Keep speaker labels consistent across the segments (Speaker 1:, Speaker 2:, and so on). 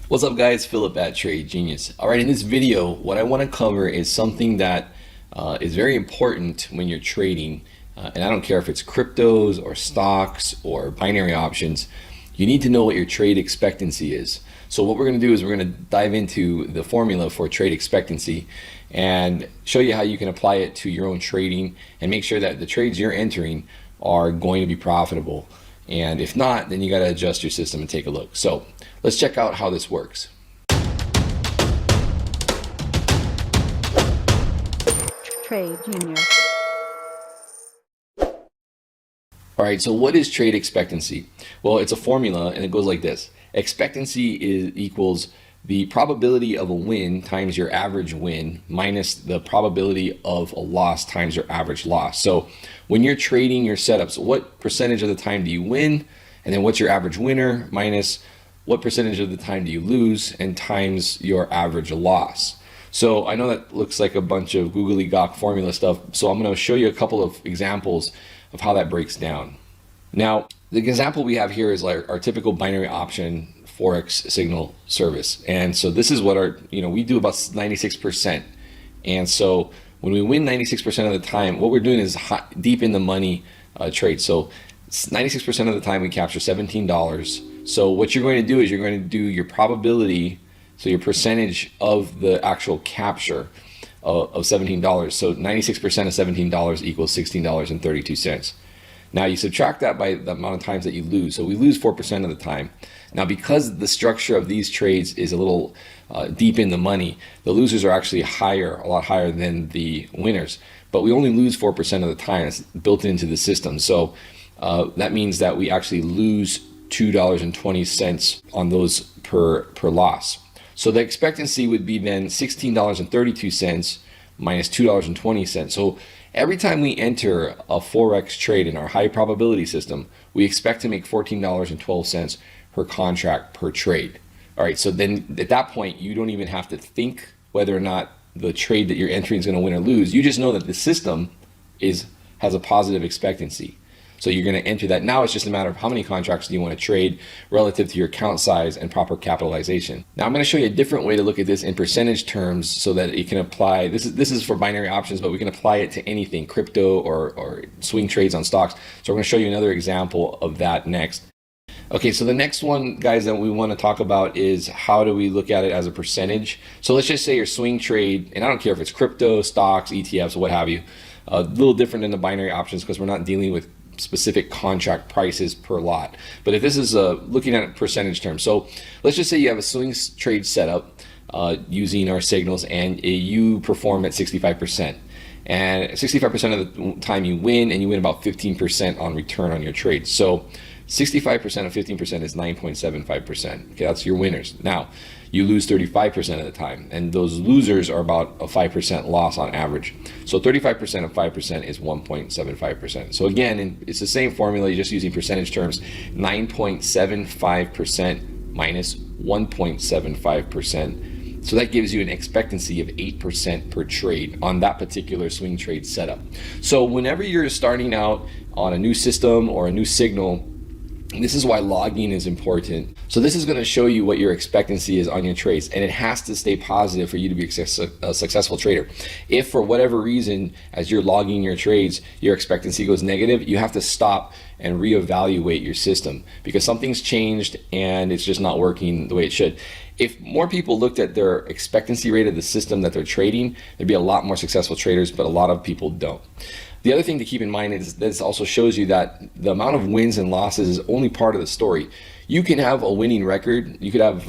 Speaker 1: What's up guys, Philip at Trade Genius. All right, in this video, what I want to cover is something that is very important when you're trading. And I don't care if it's cryptos or stocks or binary options, you need to know what your trade expectancy is. So what we're going to do is we're going to dive into the formula for trade expectancy and show you how you can apply it to your own trading and make sure that the trades you're entering are going to be profitable. And if not, then you got to adjust your system and take a look. So let's check out how this works.
Speaker 2: Trade Genius.
Speaker 1: All right, so what is trade expectancy? Well, it's a formula and it goes like this. Expectancy equals the probability of a win times your average win minus the probability of a loss times your average loss. So when you're trading your setups, what percentage of the time do you win? And then what's your average winner minus what percentage of the time do you lose and times your average loss. So I know that looks like a bunch of googly gawk formula stuff. So I'm going to show you a couple of examples of how that breaks down. Now, the example we have here is like our typical binary option Forex signal service. And so this is what we do about 96%. And so when we win 96% of the time, what we're doing is deep in the money trade. So 96% of the time we capture $17. So what you're going to do is you're going to do your probability, so your percentage of the actual capture of $17. So 96% of $17 equals $16.32. Now you subtract that by the amount of times that you lose. So we lose 4% of the time. Now because the structure of these trades is a little deep in the money, the losers are actually a lot higher than the winners. But we only lose 4% of the time. It's built into the system. So that means that we actually lose $2.20 on those per loss. So the expectancy would be then $16.32 minus $2.20. So every time we enter a Forex trade in our high probability system, we expect to make $14.12 per contract per trade. All right, so then at that point, you don't even have to think whether or not the trade that you're entering is going to win or lose. You just know that the system has a positive expectancy. So you're going to enter that. Now it's just a matter of how many contracts do you want to trade relative to your account size and proper capitalization. Now I'm going to show you a different way to look at this in percentage terms so that you can apply, this is for binary options, but we can apply it to anything, crypto or swing trades on stocks. So we're going to show you another example of that next. Okay, so the next one, guys, that we want to talk about is how do we look at it as a percentage. So let's just say your swing trade, and I don't care if it's crypto, stocks, ETFs, what have you, a little different than the binary options because we're not dealing with specific contract prices per lot. But if this is looking at it percentage terms, so let's just say you have a swing trade setup using our signals and you perform at 65%. And 65% of the time you win, and you win about 15% on return on your trade. So 65% of 15% is 9.75%. Okay, that's your winners. Now, you lose 35% of the time, and those losers are about a 5% loss on average. So 35% of 5% is 1.75%. So again, it's the same formula, you're just using percentage terms. 9.75% minus 1.75%. So that gives you an expectancy of 8% per trade on that particular swing trade setup. So whenever you're starting out on a new system or a new signal, this is why logging is important. So this is going to show you what your expectancy is on your trades, and it has to stay positive for you to be a successful trader. If for whatever reason, as you're logging your trades, your expectancy goes negative, you have to stop and reevaluate your system because something's changed and it's just not working the way it should. If more people looked at their expectancy rate of the system that they're trading, there'd be a lot more successful traders, but a lot of people don't. The other thing to keep in mind is this also shows you that the amount of wins and losses is only part of the story. You can have a winning record. You could have,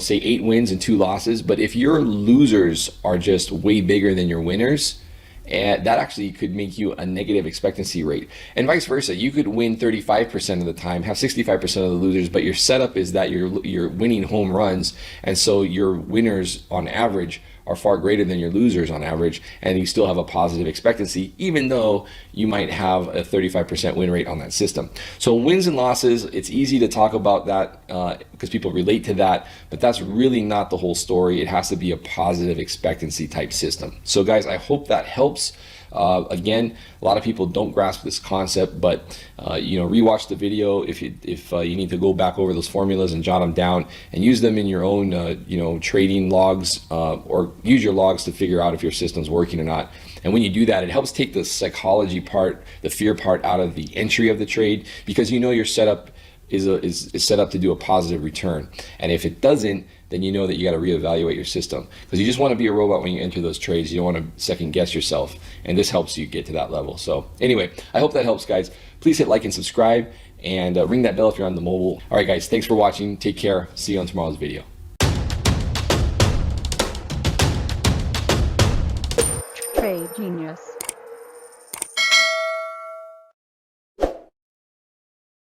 Speaker 1: say 8 wins and 2 losses, but if your losers are just way bigger than your winners, and that actually could make you a negative expectancy rate. And vice versa, you could win 35% of the time, have 65% of the losers, but your setup is that you're winning home runs, and so your winners on average are far greater than your losers on average, and you still have a positive expectancy, even though you might have a 35% win rate on that system. So wins and losses, it's easy to talk about that because people relate to that, but that's really not the whole story. It has to be a positive expectancy type system. So guys, I hope that helps. Again, a lot of people don't grasp this concept, but rewatch the video if you need to go back over those formulas and jot them down and use them in your own trading logs, or use your logs to figure out if your system's working or not. And when you do that, it helps take the psychology part, the fear part out of the entry of the trade, because your setup is set up to do a positive return. And if it doesn't, then you know that you got to reevaluate your system, because you just want to be a robot when you enter those trades. You don't want to second guess yourself, and this helps you get to that level. So anyway, I hope that helps, guys. Please hit like and subscribe, and ring that bell if you're on the mobile. All right, guys, thanks for watching. Take care. See you on tomorrow's video.
Speaker 2: Trade Genius.